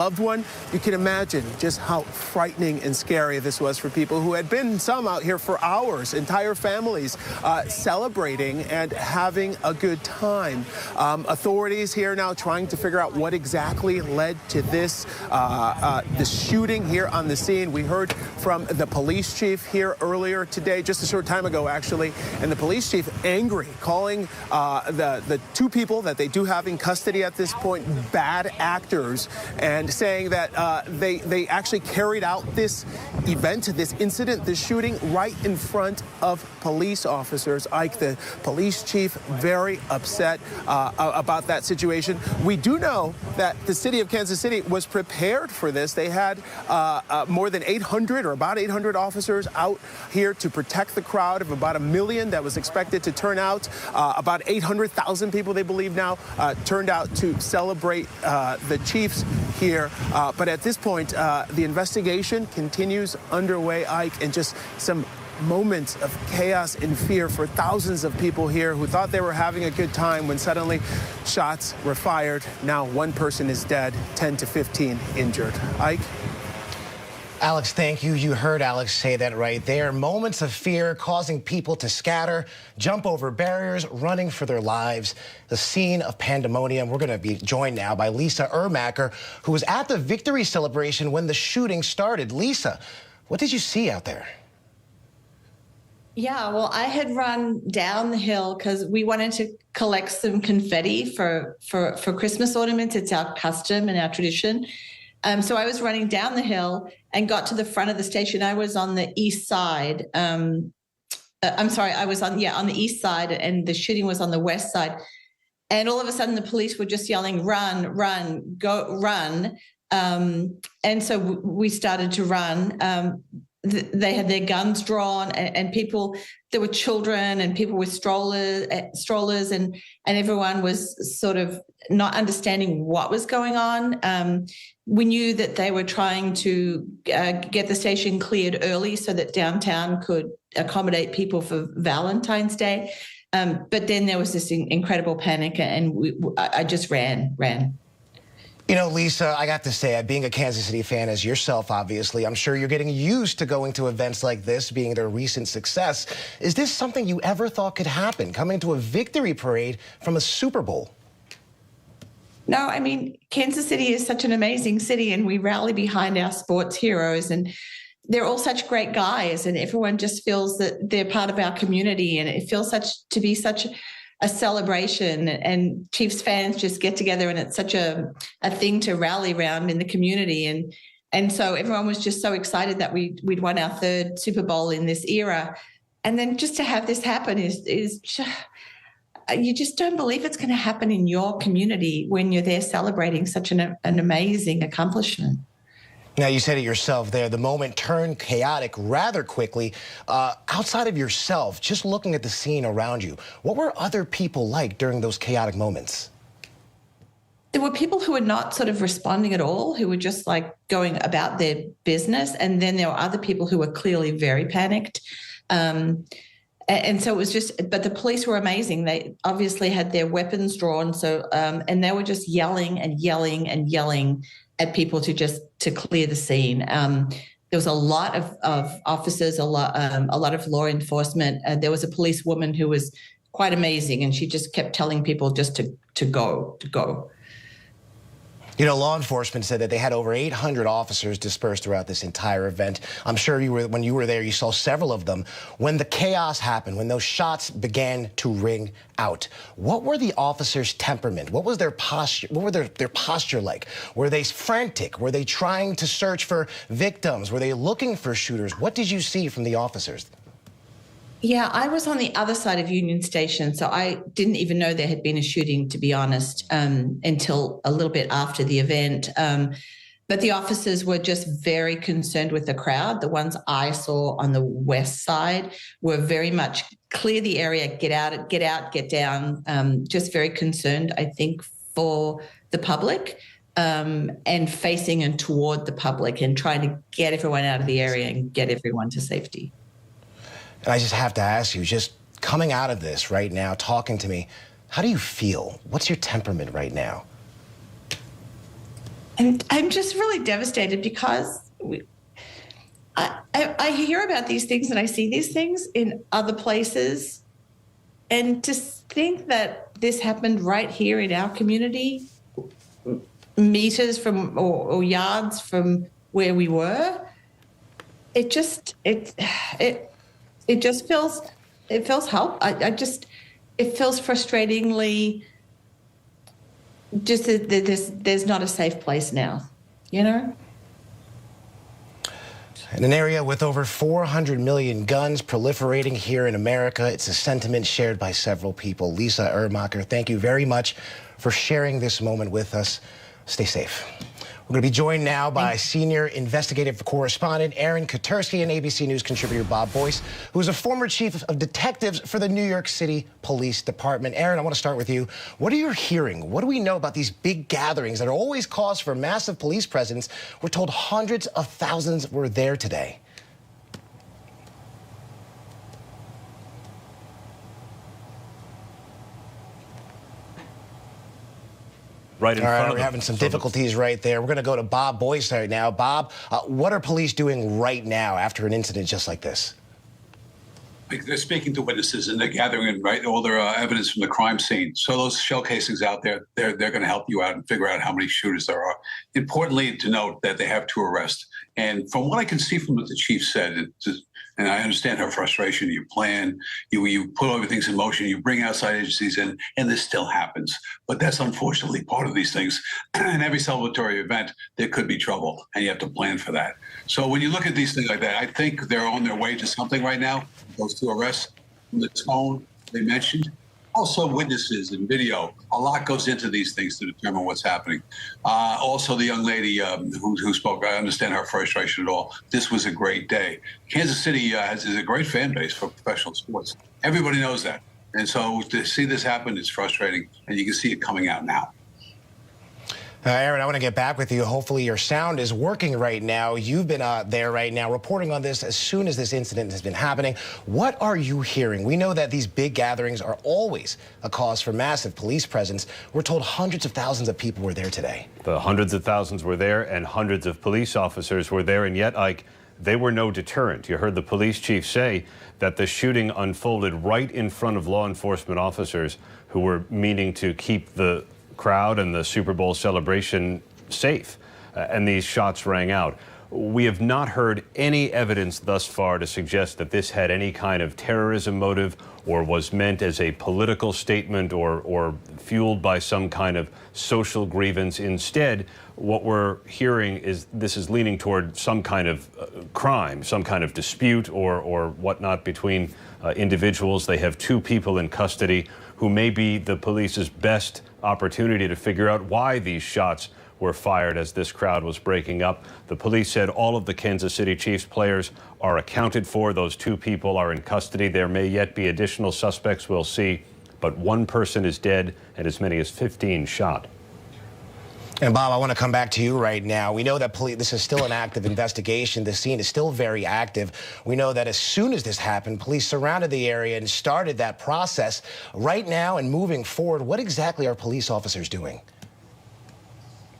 loved one, you can imagine just how frightening and scary this was for people who had been some out here for hours, entire families celebrating and having a good time. Authorities here now trying to figure out what exactly led to this shooting here on the scene. We heard from the police chief here earlier today, just a short time ago actually, and the police chief angry, calling the two people that they do have in custody at this point bad actors, and saying that they actually carried out this event, this incident, this shooting right in front of police officers. Ike, the police chief, very upset about that situation. We do know that the city of Kansas City was prepared for this. They had more than 800 or about 800 officers out here to protect the crowd of about 1 million that was expected to turn out. About 800,000 people, they believe now, turned out to celebrate the Chiefs here. But at this point, the investigation continues underway, Ike, and just some moments of chaos and fear for thousands of people here who thought they were having a good time when suddenly shots were fired. Now 1 person is dead, 10 to 15 injured. Ike? Alex, thank you. You heard Alex say that right there. Moments of fear causing people to scatter, jump over barriers, running for their lives. The scene of pandemonium. We're going to be joined now by Lisa Ermacher, who was at the victory celebration when the shooting started. Lisa, what did you see out there? Yeah, well, I had run down the hill because we wanted to collect some confetti for Christmas ornaments. It's our custom and our tradition. So I was running down the hill and got to the front of the station. I was on the east side. I was on the east side, and the shooting was on the west side. And all of a sudden, the police were just yelling, "Run, run, go, run!" And so we started to run. They had their guns drawn, and people. There were children and people with strollers, and everyone was sort of not understanding what was going on. We knew that they were trying to get the station cleared early so that downtown could accommodate people for Valentine's Day. But then there was this incredible panic, and I just ran. You know, Lisa, I got to say, being a Kansas City fan as yourself, obviously, I'm sure you're getting used to going to events like this, being their recent success. Is this something you ever thought could happen, coming to a victory parade from a Super Bowl? No, I mean, Kansas City is such an amazing city, and we rally behind our sports heroes, and they're all such great guys, and everyone just feels that they're part of our community, and it feels to be such a celebration, and Chiefs fans just get together, and it's such a thing to rally around in the community. And so everyone was just so excited that we'd won our 3rd Super Bowl in this era. And then just to have this happen is you just don't believe it's going to happen in your community when you're there celebrating such an amazing accomplishment. Now, you said it yourself there. The moment turned chaotic rather quickly. Outside of yourself, just looking at the scene around you, what were other people like during those chaotic moments? There were people who were not sort of responding at all, who were just like going about their business. And then there were other people who were clearly very panicked. And so it was just, but the police were amazing. They obviously had their weapons drawn. So, and they were just yelling and yelling and yelling at people to clear the scene. There was a lot of officers, a lot of law enforcement. There was a police woman who was quite amazing, and she just kept telling people just to go. You know, law enforcement said that they had over 800 officers dispersed throughout this entire event. I'm sure when you were there, you saw several of them. When the chaos happened, when those shots began to ring out, what were the officers' temperament? What was their posture? What were their posture like? Were they frantic? Were they trying to search for victims? Were they looking for shooters? What did you see from the officers? Yeah, I was on the other side of Union Station, so I didn't even know there had been a shooting, to be honest, until a little bit after the event. But the officers were just very concerned with the crowd. The ones I saw on the west side were very much clear the area, get out, get down, just very concerned, I think, for the public. And facing and toward the public and trying to get everyone out of the area and get everyone to safety. And I just have to ask you, just coming out of this right now, talking to me, how do you feel? What's your temperament right now? And I'm just really devastated because I hear about these things and I see these things in other places. And to think that this happened right here in our community, meters from or yards from where we were, it just feels it feels frustratingly just that there's not a safe place now, you know? In an area with over 400 million guns proliferating here in America, it's a sentiment shared by several people. Lisa Ermacher, thank you very much for sharing this moment with us. Stay safe. We're going to be joined now by senior investigative correspondent Aaron Katersky and ABC News contributor Bob Boyce, who is a former chief of detectives for the New York City Police Department. Aaron, I want to start with you. What are you hearing? What do we know about these big gatherings that are always cause for massive police presence? We're told hundreds of thousands were there today. Right in front of them. We're having some difficulties right there. We're going to go to Bob Boyce right now. Bob, what are police doing right now after an incident just like this? They're speaking to witnesses and they're gathering all their evidence from the crime scene. So those shell casings out there, they're going to help you out and figure out how many shooters there are. Importantly to note that they have 2 arrests. And from what I can see from what the chief said, and I understand her frustration, you plan, you put everything in motion, you bring outside agencies in, and this still happens. But that's unfortunately part of these things. In every celebratory event, there could be trouble, and you have to plan for that. So when you look at these things like that, I think they're on their way to something right now. Those 2 arrests, the tone they mentioned, also witnesses and video. A lot goes into these things to determine what's happening. Also, the young lady who spoke, I understand her frustration at all. This was a great day. Kansas City is a great fan base for professional sports. Everybody knows that. And so to see this happen, it's frustrating, and you can see it coming out now. Aaron, I want to get back with you. Hopefully your sound is working right now. You've been there right now reporting on this as soon as this incident has been happening. What are you hearing? We know that these big gatherings are always a cause for massive police presence. We're told hundreds of thousands of people were there today. The hundreds of thousands were there and hundreds of police officers were there, and yet, Ike, they were no deterrent. You heard the police chief say that the shooting unfolded right in front of law enforcement officers who were meaning to keep the crowd and the Super Bowl celebration safe, and these shots rang out. We have not heard any evidence thus far to suggest that this had any kind of terrorism motive or was meant as a political statement or fueled by some kind of social grievance. Instead, what we're hearing is this is leaning toward some kind of crime, some kind of dispute or whatnot between individuals. They have 2 people in custody who may be the police's best opportunity to figure out why these shots were fired as this crowd was breaking up. The police said all of the Kansas City Chiefs players are accounted for. Those 2 people are in custody. There may yet be additional suspects, we'll see, but 1 person is dead and as many as 15 shot. And Bob, I want to come back to you right now. We know that this is still an active investigation. The scene is still very active. We know that as soon as this happened, police surrounded the area and started that process. Right now and moving forward, what exactly are police officers doing?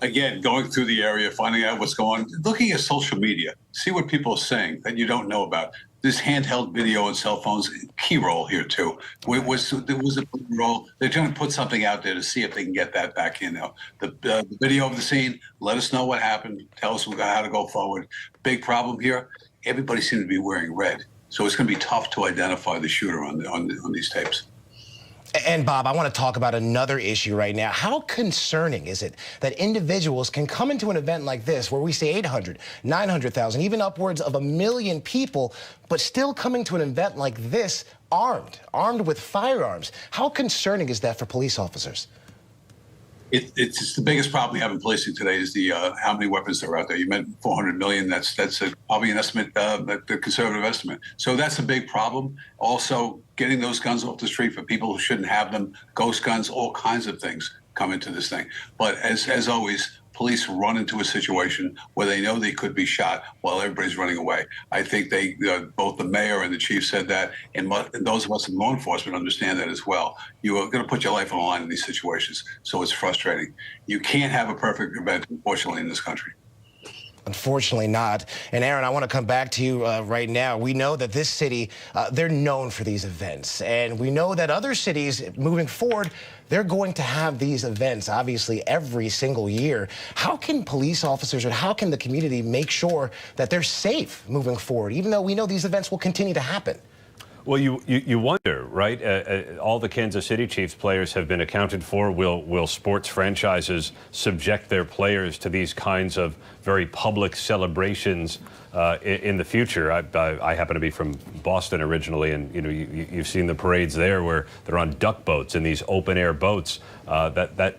Again, going through the area, finding out what's going on, looking at social media, see what people are saying that you don't know about. This handheld video and cell phones, key role here too. There was a role. They're trying to put something out there to see if they can get that back in there. The video of the scene, let us know what happened. Tell us how to go forward. Big problem here. Everybody seemed to be wearing red, so it's going to be tough to identify the shooter on these tapes. And Bob, I want to talk about another issue right now. How concerning is it that individuals can come into an event like this where we say 800, 900,000, even upwards of 1 million people, but still coming to an event like this armed with firearms? How concerning is that for police officers? It's the biggest problem we have in policing today is the how many weapons are out there. You meant 400 million. That's probably an estimate, the conservative estimate. So that's a big problem. Also, getting those guns off the street for people who shouldn't have them, ghost guns, all kinds of things come into this thing. But as always, police run into a situation where they know they could be shot while everybody's running away. I think both the mayor and the chief said that, and those of us in law enforcement understand that as well. You are going to put your life on the line in these situations, so it's frustrating. You can't have a perfect event, unfortunately, in this country. Unfortunately not. And Aaron, I want to come back to you right now. We know that this city, they're known for these events. And we know that other cities moving forward, they're going to have these events, obviously, every single year. How can police officers or how can the community make sure that they're safe moving forward, even though we know these events will continue to happen? Well, you wonder, right? All the Kansas City Chiefs players have been accounted for. Will sports franchises subject their players to these kinds of very public celebrations in the future? I happen to be from Boston originally, and you've seen the parades there where they're on duck boats and these open air boats that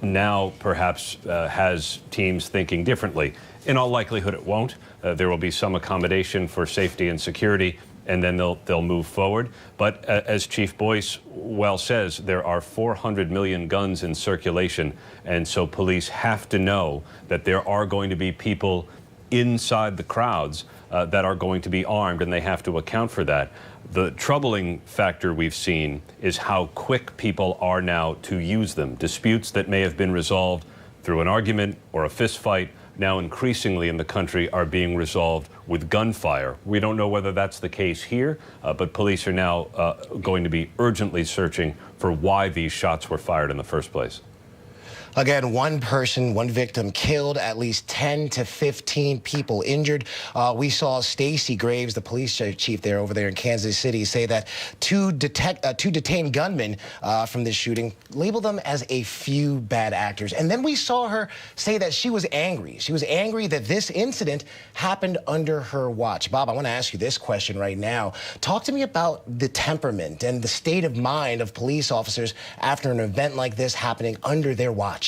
now perhaps has teams thinking differently. In all likelihood, it won't. There will be some accommodation for safety and security, and then they'll move forward. But as Chief Boyce well says, there are 400 million guns in circulation, and so police have to know that there are going to be people inside the crowds that are going to be armed, and they have to account for that. The troubling factor we've seen is how quick people are now to use them. Disputes that may have been resolved through an argument or a fist fight now increasingly in the country are being resolved with gunfire. We don't know whether that's the case here, but police are now going to be urgently searching for why these shots were fired in the first place. Again, one person, one victim killed, at least 10 to 15 people injured. We saw Stacey Graves, the police chief over there in Kansas City, say that two detained gunmen from this shooting labeled them as a few bad actors. And then we saw her say that she was angry. She was angry that this incident happened under her watch. Bob, I want to ask you this question right now. Talk to me about the temperament and the state of mind of police officers after an event like this happening under their watch.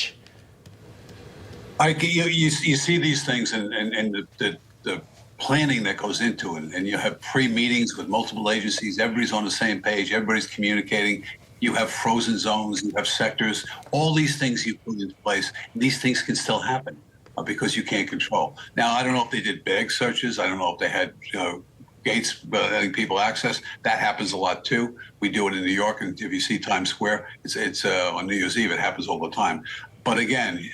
You see these things and the planning that goes into it, and you have pre-meetings with multiple agencies. Everybody's on the same page. Everybody's communicating. You have frozen zones. You have sectors. All these things you put into place. These things can still happen because you can't control. Now, I don't know if they did bag searches. I don't know if they had gates letting people access. That happens a lot too. We do it in New York, and if you see Times Square, it's on New Year's Eve. It happens all the time. But again,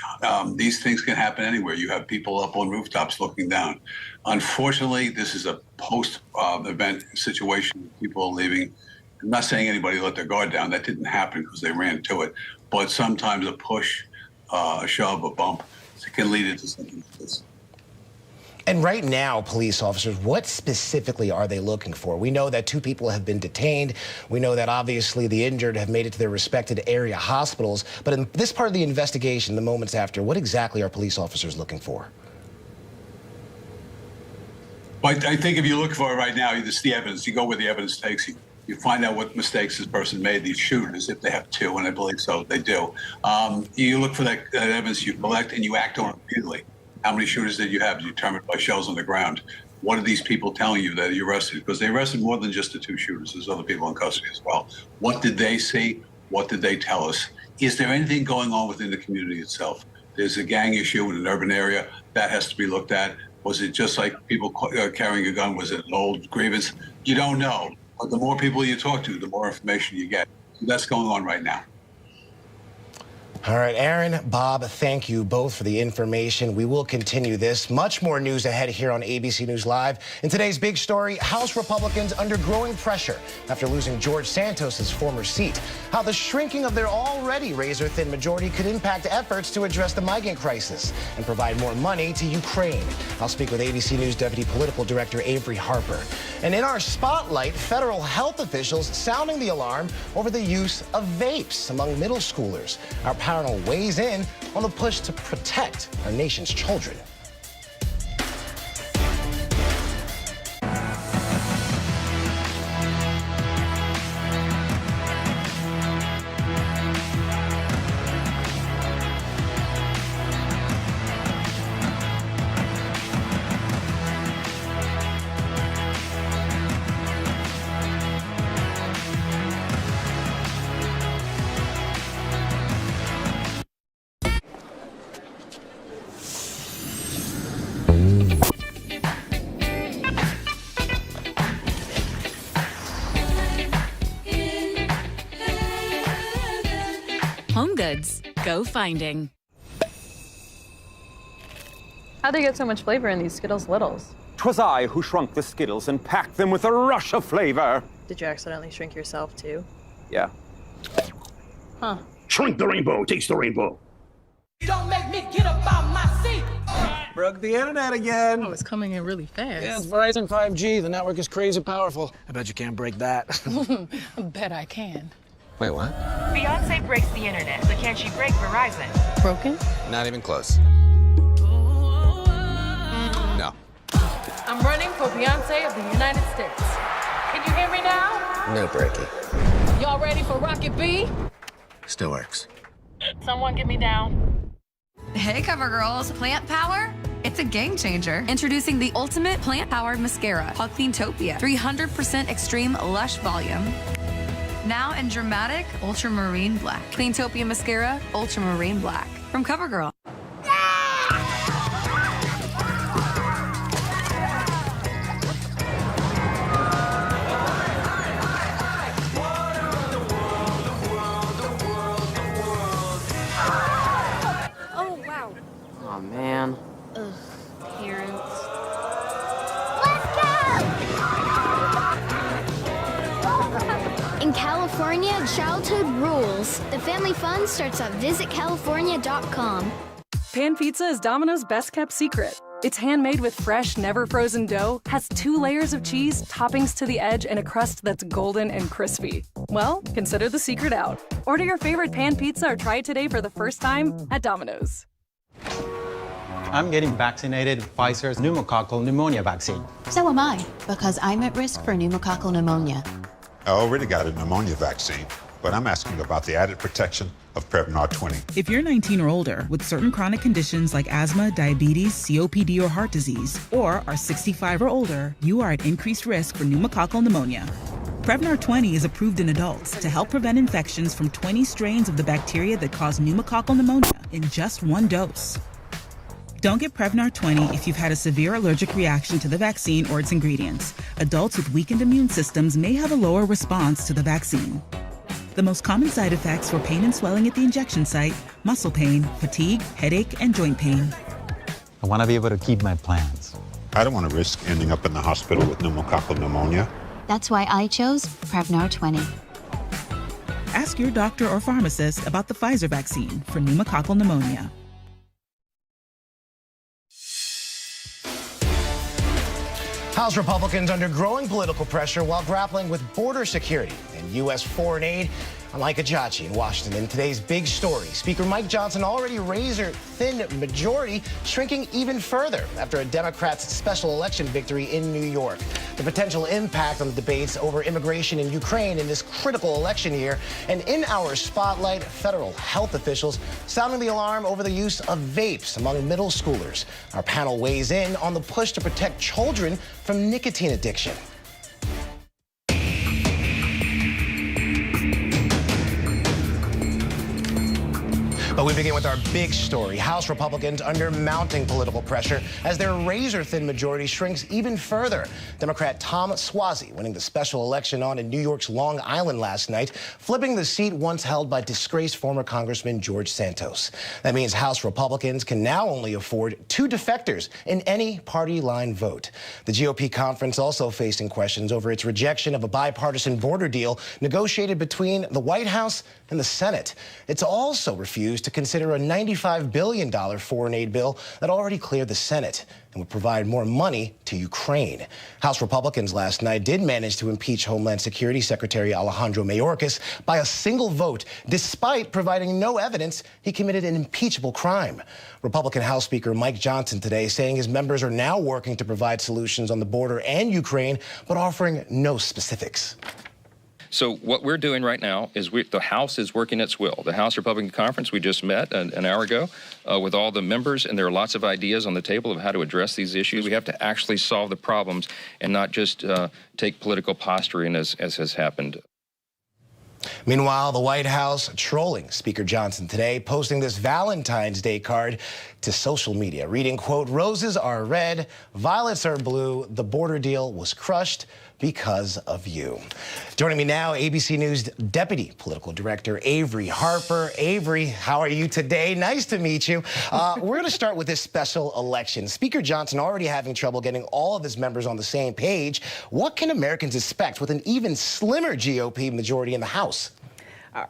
these things can happen anywhere. You have people up on rooftops looking down. Unfortunately, this is a post-event situation. People are leaving. I'm not saying anybody let their guard down. That didn't happen because they ran to it. But sometimes a push, a shove, a bump can lead into something like this. And right now, police officers, what specifically are they looking for? We know that 2 people have been detained. We know that obviously the injured have made it to their respected area hospitals. But in this part of the investigation, the moments after, what exactly are police officers looking for? Well, I think if you look for it right now, it's the evidence. You go where the evidence takes you. You find out what mistakes this person made, these shooters, if they have 2, and I believe so, they do. You look for that evidence, you collect, and you act on it immediately. How many shooters did you have determined by shells on the ground? What are these people telling you that you arrested? Because they arrested more than just the 2 shooters. There's other people in custody as well. What did they see? What did they tell us? Is there anything going on within the community itself? There's a gang issue in an urban area. That has to be looked at. Was it just like people carrying a gun? Was it an old grievance? You don't know. But the more people you talk to, the more information you get. So that's going on right now. All right, Aaron, Bob, thank you both for the information. We will continue this. Much more news ahead here on ABC News Live. In today's big story, House Republicans under growing pressure after losing George Santos' former seat. How the shrinking of their already razor-thin majority could impact efforts to address the migrant crisis and provide more money to Ukraine. I'll speak with ABC News Deputy Political Director Avery Harper. And in our spotlight, federal health officials sounding the alarm over the use of vapes among middle schoolers. Our panel weighs in on the push to protect our nation's children. Home Goods. Go finding. How'd they get so much flavor in these Skittles Littles? 'Twas I who shrunk the Skittles and packed them with a rush of flavor. Did you accidentally shrink yourself, too? Yeah. Huh. Shrink the rainbow, taste the rainbow. You don't make me get up out my seat. Broke the internet again. Oh, it's coming in really fast. Yeah, it's Verizon 5G. The network is crazy powerful. I bet you can't break that. I bet I can. Wait, what? Beyonce breaks the internet, so can she break Verizon? Broken? Not even close. No. I'm running for Beyonce of the United States. Can you hear me now? No breaking. Y'all ready for Rocket B? Still works. Someone get me down. Hey, CoverGirls. Plant Power? It's a game changer. Introducing the ultimate plant-powered mascara called Cleantopia. 300% extreme lush volume. Now in dramatic ultramarine black. Cleantopia Mascara, ultramarine black. From CoverGirl. Oh, wow. Oh, man. Ugh, parents. In California, childhood rules. The family fun starts at visitcalifornia.com. Pan pizza is Domino's best-kept secret. It's handmade with fresh, never-frozen dough, has 2 layers of cheese, toppings to the edge, and a crust that's golden and crispy. Well, consider the secret out. Order your favorite pan pizza or try it today for the first time at Domino's. I'm getting vaccinated with Pfizer's pneumococcal pneumonia vaccine. So am I, because I'm at risk for pneumococcal pneumonia. I already got a pneumonia vaccine, but I'm asking about the added protection of Prevnar 20. If you're 19 or older with certain chronic conditions like asthma, diabetes, COPD, or heart disease, or are 65 or older, you are at increased risk for pneumococcal pneumonia. Prevnar 20 is approved in adults to help prevent infections from 20 strains of the bacteria that cause pneumococcal pneumonia in just 1 dose. Don't get Prevnar 20 if you've had a severe allergic reaction to the vaccine or its ingredients. Adults with weakened immune systems may have a lower response to the vaccine. The most common side effects were pain and swelling at the injection site, muscle pain, fatigue, headache, and joint pain. I want to be able to keep my plans. I don't want to risk ending up in the hospital with pneumococcal pneumonia. That's why I chose Prevnar 20. Ask your doctor or pharmacist about the Pfizer vaccine for pneumococcal pneumonia. House Republicans under growing political pressure while grappling with border security and U.S. foreign aid. I'm Mike Ajachi in Washington. In today's big story, Speaker Mike Johnson already razor-thin majority shrinking even further after a Democrats' special election victory in New York. The potential impact on the debates over immigration in Ukraine in this critical election year. And in our spotlight, federal health officials sounding the alarm over the use of vapes among middle schoolers. Our panel weighs in on the push to protect children from nicotine addiction. But we begin with our big story. House Republicans under mounting political pressure as their razor-thin majority shrinks even further. Democrat Tom Suozzi winning the special election on in New York's Long Island last night, flipping the seat once held by disgraced former Congressman George Santos. That means House Republicans can now only afford 2 defectors in any party line vote. The GOP conference also facing questions over its rejection of a bipartisan border deal negotiated between the White House and the Senate. It's also refused to consider a $95 billion foreign aid bill that already cleared the Senate and would provide more money to Ukraine. House Republicans last night did manage to impeach Homeland Security Secretary Alejandro Mayorkas by a single vote, despite providing no evidence he committed an impeachable crime. Republican House Speaker Mike Johnson today saying his members are now working to provide solutions on the border and Ukraine, but offering no specifics. So what we're doing right now is the House is working its will. The House Republican Conference, we just met an hour ago with all the members, and there are lots of ideas on the table of how to address these issues. We have to actually solve the problems and not just take political posturing as has happened. Meanwhile, the White House trolling Speaker Johnson today, posting this Valentine's Day card to social media, reading, quote, "Roses are red, violets are blue. The border deal was crushed because of you." Joining me now, ABC News Deputy Political Director Avery Harper. Avery, how are you today? Nice to meet you. We're going to start with this special election. Speaker Johnson already having trouble getting all of his members on the same page. What can Americans expect with an even slimmer GOP majority in the House?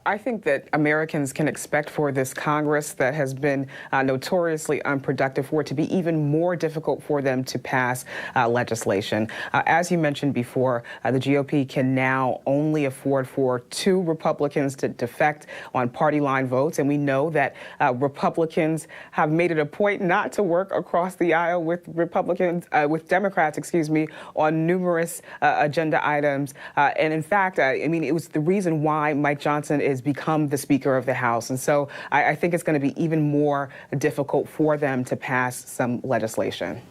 I think that Americans can expect for this Congress that has been notoriously unproductive for it to be even more difficult for them to pass legislation. As you mentioned before, the GOP can now only afford for 2 Republicans to defect on party line votes. And we know that Republicans have made it a point not to work across the aisle with Democrats, on numerous agenda items. And in fact, it was the reason why Mike Johnson has become the Speaker of the House. And so I think it's going to be even more difficult for them to pass some legislation.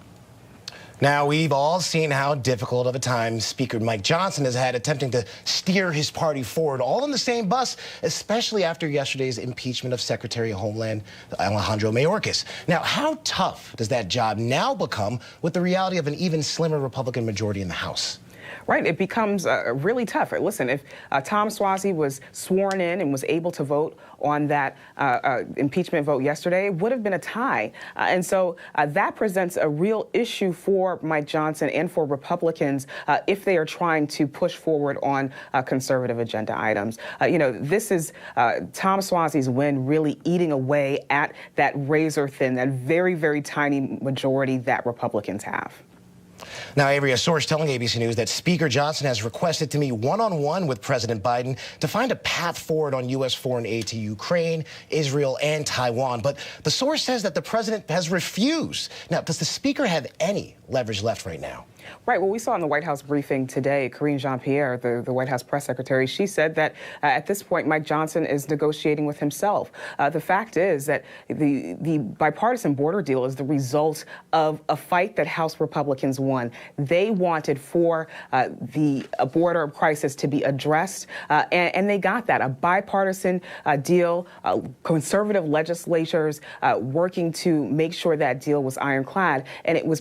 Now, we've all seen how difficult of a time Speaker Mike Johnson has had attempting to steer his party forward, all in the same bus, especially after yesterday's impeachment of Secretary of Homeland Alejandro Mayorkas. Now, how tough does that job now become with the reality of an even slimmer Republican majority in the House? Right, it becomes really tough. Listen, if Tom Suozzi was sworn in and was able to vote on that impeachment vote yesterday, it would have been a tie. And so that presents a real issue for Mike Johnson and for Republicans if they are trying to push forward on conservative agenda items. This is Tom Suozzi's win really eating away at that razor thin, that very, very tiny majority that Republicans have. Now, Avery, a source telling ABC News that Speaker Johnson has requested to meet one-on-one with President Biden to find a path forward on U.S. foreign aid to Ukraine, Israel, and Taiwan. But the source says that the president has refused. Now, does the speaker have any leverage left right now? Right. Well, we saw in the White House briefing today, Karine Jean-Pierre, the White House press secretary, she said that at this point, Mike Johnson is negotiating with himself. The fact is that the bipartisan border deal is the result of a fight that House Republicans won. They wanted for the border crisis to be addressed, and they got that. A bipartisan deal, conservative legislators working to make sure that deal was ironclad, and it was